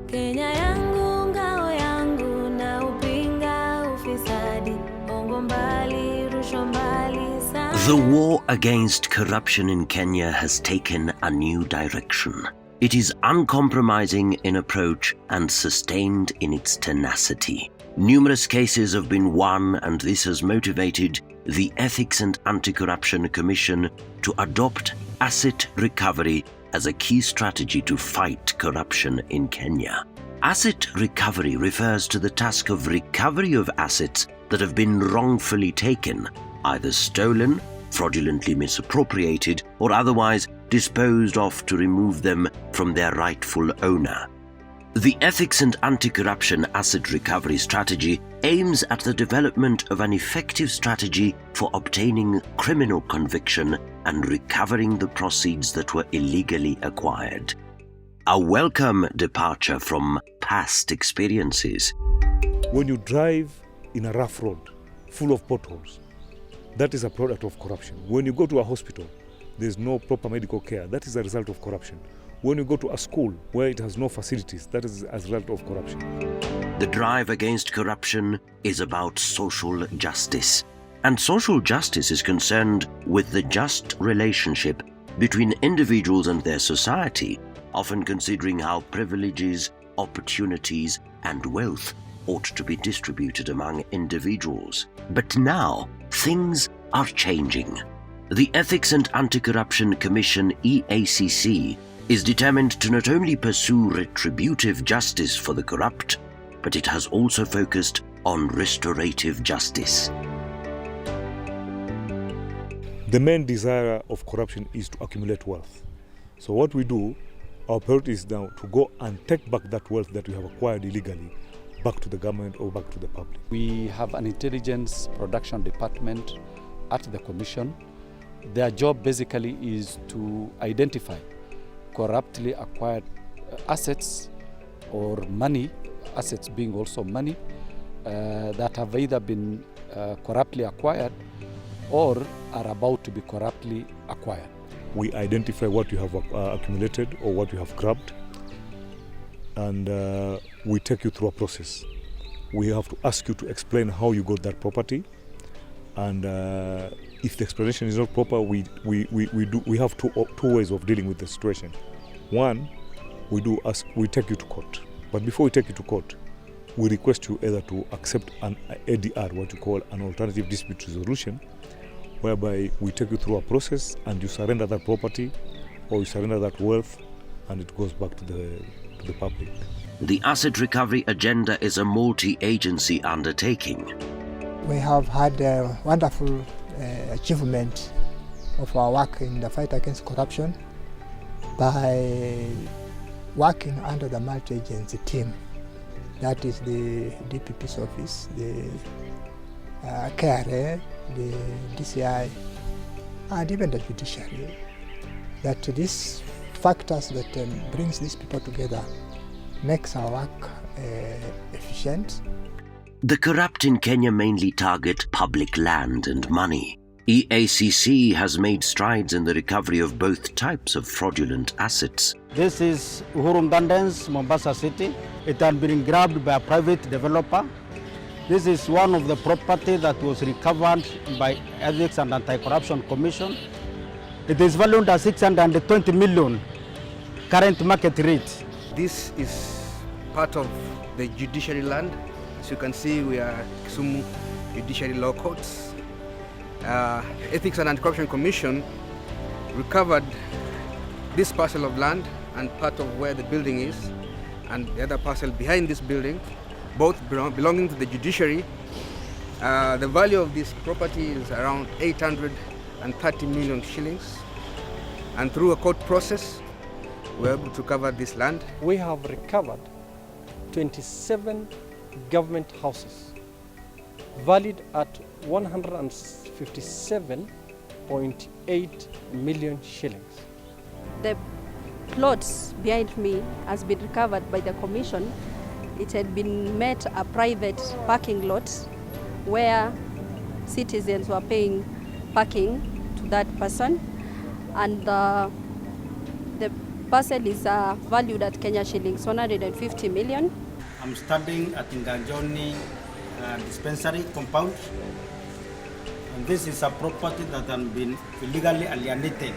Kenya yangu ngao yangu na upinga ufisadi bongo mbali rushwa mbali sana. The war against corruption in Kenya has taken a new direction. It is uncompromising in approach and sustained in its tenacity. Numerous cases have been won, and this has motivated the Ethics and Anti-Corruption Commission to adopt asset recovery as a key strategy to fight corruption in Kenya. Asset recovery refers to the task of recovery of assets that have been wrongfully taken, either stolen, fraudulently misappropriated, or otherwise disposed of to remove them from their rightful owner. The Ethics and Anti-Corruption Asset Recovery Strategy aims at the development of an effective strategy for obtaining criminal conviction and recovering the proceeds that were illegally acquired. A welcome departure from past experiences. When you drive in a rough road full of potholes, that is a product of corruption. When you go to a hospital, there's no proper medical care. That is a result of corruption. When you go to a school where it has no facilities, that is a result of corruption. The drive against corruption is about social justice. And social justice is concerned with the just relationship between individuals and their society, often considering how privileges, opportunities, and wealth ought to be distributed among individuals. But now, things are changing. The Ethics and Anti-Corruption Commission, EACC, is determined to not only pursue retributive justice for the corrupt, but it has also focused on restorative justice. The main desire of corruption is to accumulate wealth. So what we do, our priority is now to go and take back that wealth that we have acquired illegally back to the government or back to the public. We have an intelligence production department at the Commission. Their job basically is to identify corruptly acquired assets or money, assets being also money, that have either been corruptly acquired or are about to be corruptly acquired. We identify what you have accumulated or what you have grabbed, and we take you through a process. We have to ask you to explain how you got that property, and if the explanation is not proper, we have two ways of dealing with the situation. One, we take you to court, but before we take you to court, we request you either to accept an ADR, what you call an alternative dispute resolution, whereby we take you through a process and you surrender that property or you surrender that wealth, and it goes back to the public. The asset recovery agenda is a multi-agency undertaking. We have had a wonderful achievement of our work in the fight against corruption by working under the multi-agency team. That is the DPP's office, the KRA, the DCI, and even the judiciary. That these factors that brings these people together makes our work efficient. The corrupt in Kenya mainly target public land and money. EACC has made strides in the recovery of both types of fraudulent assets. This is Uhuru Gardens, Mombasa City. It had been grabbed by a private developer. This is one of the property that was recovered by Ethics and Anti-Corruption Commission. It is valued at 620 million current market rate. This is part of the judiciary land. As you can see, we are Kisumu Judiciary Law Courts. Ethics and Anti-Corruption Commission recovered this parcel of land and part of where the building is, and the other parcel behind this building, both belonging to the judiciary. The value of this property is around 830 million shillings. And through a court process, we were able to recover this land. We have recovered 27 government houses valued at 157.8 million shillings. The plots behind me has been recovered by the commission. It had been made a private parking lot where citizens were paying parking to that person, and the parcel is valued at Kenya shillings 150 million. I'm studying at Nganjoni dispensary compound, and this is a property that has been illegally alienated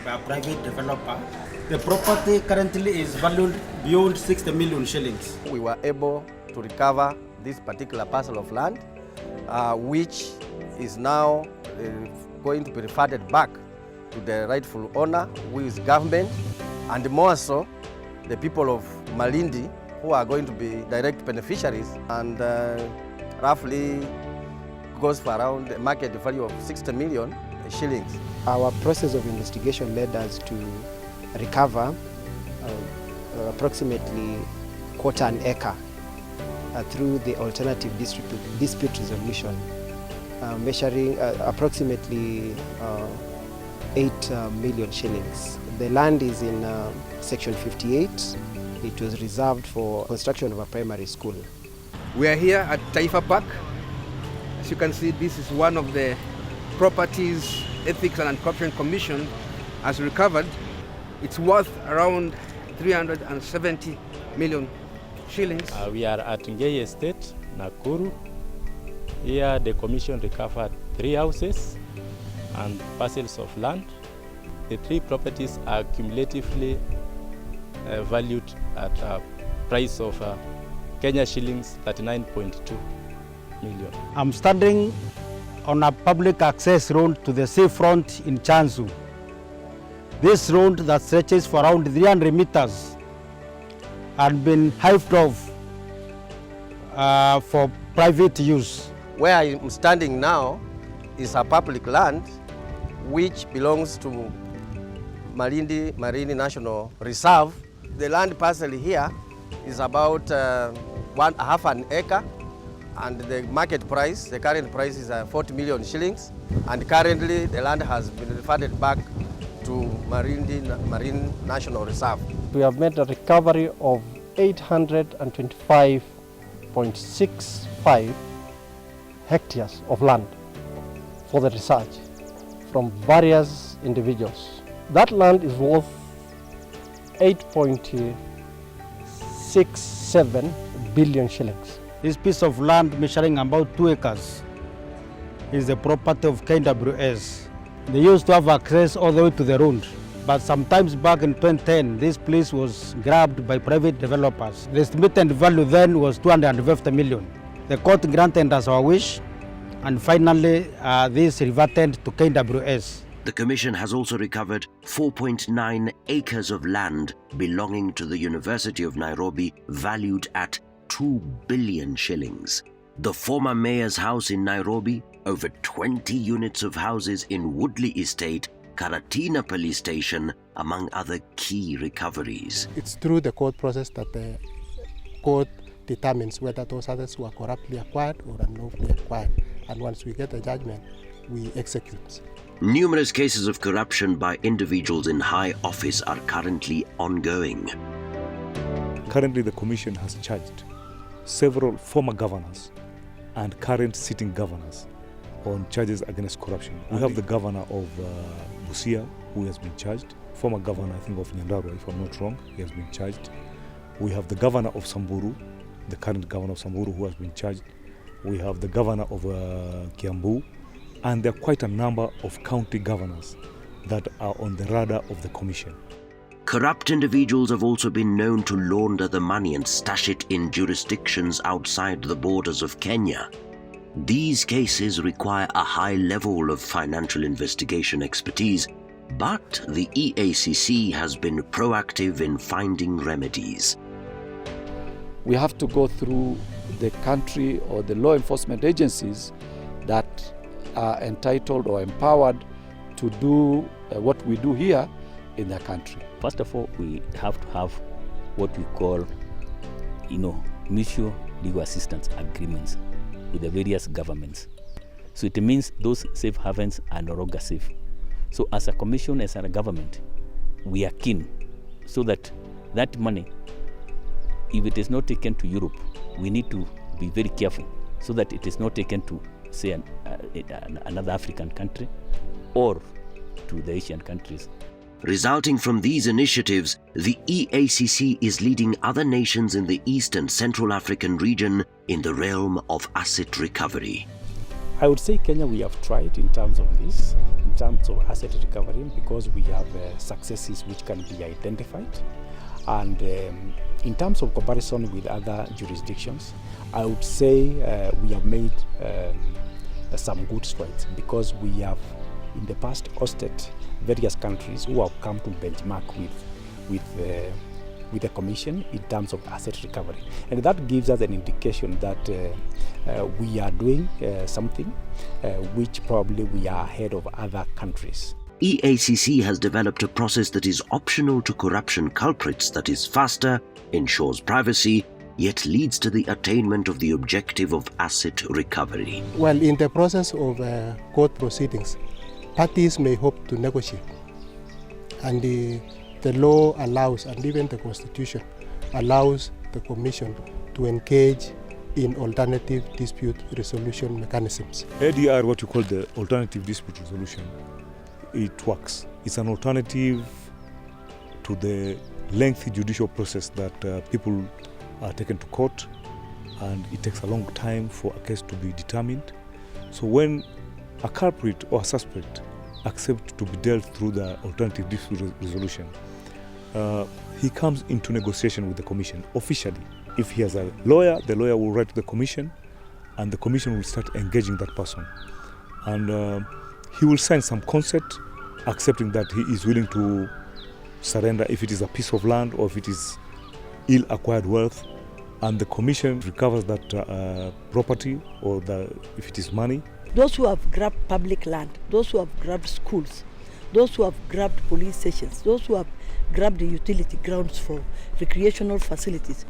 by a private developer. The property currently is valued beyond 60 million shillings. We were able to recover this particular parcel of land, which is now going to be reverted back to the rightful owner, who is government, and more so the people of Malindi, who are going to be direct beneficiaries, and roughly goes for around a market value of 60 million shillings. Our process of investigation led us to recover approximately quarter an acre through the alternative dispute resolution, measuring approximately 8 million shillings. The land is in section 58. It was reserved for construction of a primary school. We are here at Taifa Park. As you can see, this is one of the properties Ethics and Anti-Corruption Commission has recovered. It's worth around 370 million shillings. We are at Ngei Estate, Nakuru. Here the commission recovered 3 houses and parcels of land. The 3 properties are cumulatively valued at a price of Kenya shillings 39.2 million. I'm standing on a public access road to the seafront in Chanzu. This road that stretches for around 300 meters had been hived off for private use. Where I'm standing now is a public land which belongs to Malindi Marine National Reserve. The land parcel here is about half an acre, and the market price, the current price is 40 million shillings, and currently the land has been reverted back to Marine National Reserve. We have made a recovery of 825.65 hectares of land for the research from various individuals. That land is worth 8.67 billion shillings. This piece of land measuring about 2 acres is the property of KWS. They used to have access all the way to the road, but sometimes back in 2010, this place was grabbed by private developers. The estimated value then was 250 million. The court granted us our wish, and finally this reverted to KWS. The Commission has also recovered 4.9 acres of land belonging to the University of Nairobi, valued at 2 billion shillings. The former mayor's house in Nairobi, over 20 units of houses in Woodley Estate, Karatina Police Station, among other key recoveries. It's through the court process that the court determines whether those others were corruptly acquired or unlawfully acquired. And once we get a judgment, we execute. Numerous cases of corruption by individuals in high office are currently ongoing. Currently, the Commission has charged several former governors and current sitting governors on charges against corruption. We have the governor of Busia, who has been charged. Former governor, I think, of Nyandarua, if I'm not wrong, he has been charged. We have the governor of Samburu, the current governor of Samburu, who has been charged. We have the governor of Kiambu, and there are quite a number of county governors that are on the radar of the Commission. Corrupt individuals have also been known to launder the money and stash it in jurisdictions outside the borders of Kenya. These cases require a high level of financial investigation expertise, but the EACC has been proactive in finding remedies. We have to go through the country or the law enforcement agencies that are entitled or empowered to do what we do here in their country. First of all, we have to have what we call, mutual legal assistance agreements with the various governments. So it means those safe havens are no longer safe. So as a commission, as a government, we are keen so that that money, if it is not taken to Europe, we need to be very careful so that it is not taken to, say, another African country or to the Asian countries. Resulting from these initiatives, the EACC is leading other nations in the East and Central African region in the realm of asset recovery. I would say Kenya, we have tried in terms of this, in terms of asset recovery, because we have successes which can be identified. And in terms of comparison with other jurisdictions, I would say we have made some good strides, because we have in the past hosted various countries who have come to benchmark with the Commission in terms of asset recovery. And that gives us an indication that we are doing something which probably we are ahead of other countries. EACC has developed a process that is optional to corruption culprits, that is faster, ensures privacy, yet leads to the attainment of the objective of asset recovery. Well, in the process of court proceedings, parties may hope to negotiate, and the law allows, and even the Constitution allows the Commission to engage in alternative dispute resolution mechanisms. ADR, what you call the alternative dispute resolution, it works. It's an alternative to the lengthy judicial process that people are taken to court, and it takes a long time for a case to be determined. So when a culprit or a suspect accepts to be dealt through the alternative dispute resolution, he comes into negotiation with the Commission officially. If he has a lawyer, the lawyer will write to the Commission, and the Commission will start engaging that person. And he will sign some consent accepting that he is willing to surrender if it is a piece of land or if it is ill-acquired wealth, and the Commission recovers that property, or if it is money. Those who have grabbed public land, those who have grabbed schools, those who have grabbed police stations, those who have grabbed the utility grounds for recreational facilities,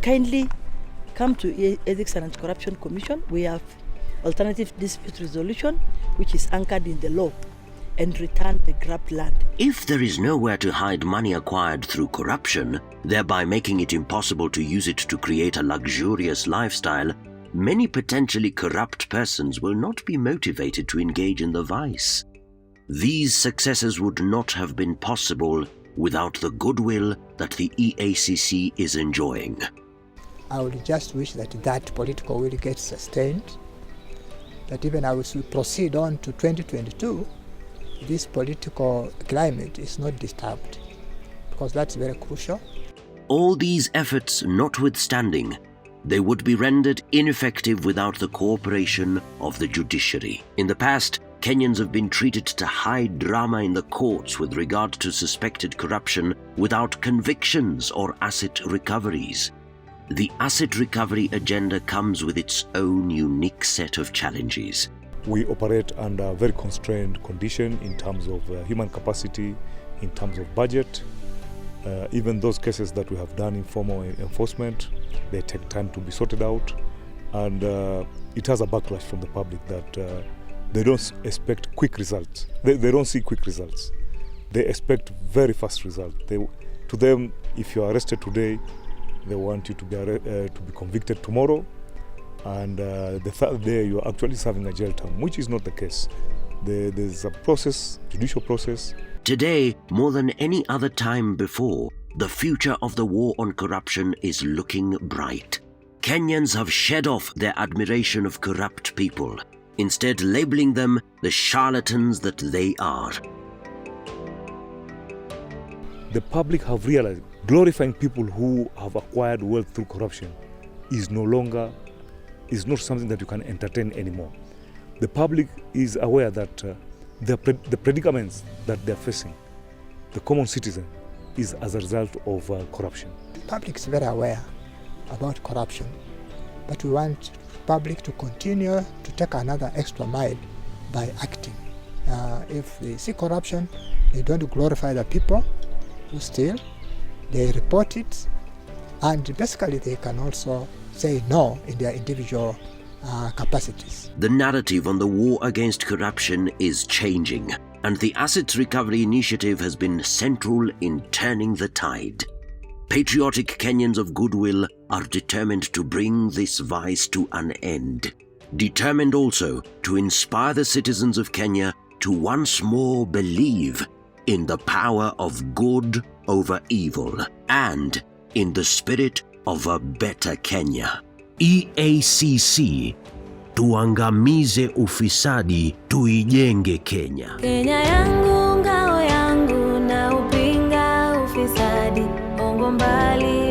kindly come to Ethics and Anti-Corruption Commission. We have alternative dispute resolution, which is anchored in the law, and return the grabbed land. If there is nowhere to hide money acquired through corruption, thereby making it impossible to use it to create a luxurious lifestyle, many potentially corrupt persons will not be motivated to engage in the vice. These successes would not have been possible without the goodwill that the EACC is enjoying. I would just wish that that political will gets sustained, that even as we proceed on to 2022, this political climate is not disturbed, because that's very crucial. All these efforts notwithstanding, they would be rendered ineffective without the cooperation of the judiciary. In the past, Kenyans have been treated to high drama in the courts with regard to suspected corruption without convictions or asset recoveries. The asset recovery agenda comes with its own unique set of challenges. We operate under a very constrained condition in terms of human capacity, in terms of budget. Even those cases that we have done informal enforcement, they take time to be sorted out, and it has a backlash from the public that they don't expect quick results. They don't see quick results. They expect very fast results. To them, if you are arrested today, they want you to be convicted tomorrow, and the third day you are actually serving a jail term, which is not the case. There's a process, judicial process. Today, more than any other time before, the future of the war on corruption is looking bright. Kenyans have shed off their admiration of corrupt people, instead labeling them the charlatans that they are. The public have realized glorifying people who have acquired wealth through corruption is not something that you can entertain anymore. The public is aware that the predicaments that they're facing, the common citizen, is as a result of corruption. The public is very aware about corruption, but we want public to continue to take another extra mile by acting. If they see corruption, they don't glorify the people who steal, they report it, and basically they can also say no in their individual capacities. The narrative on the war against corruption is changing, and the Assets Recovery Initiative has been central in turning the tide. Patriotic Kenyans of goodwill are determined to bring this vice to an end, determined also to inspire the citizens of Kenya to once more believe in the power of good over evil and in the spirit of a better Kenya. EACC, tuangamize ufisadi, tuijenge Kenya. Kenya yangu, ngao yangu, na upinga ufisadi, ongo mbali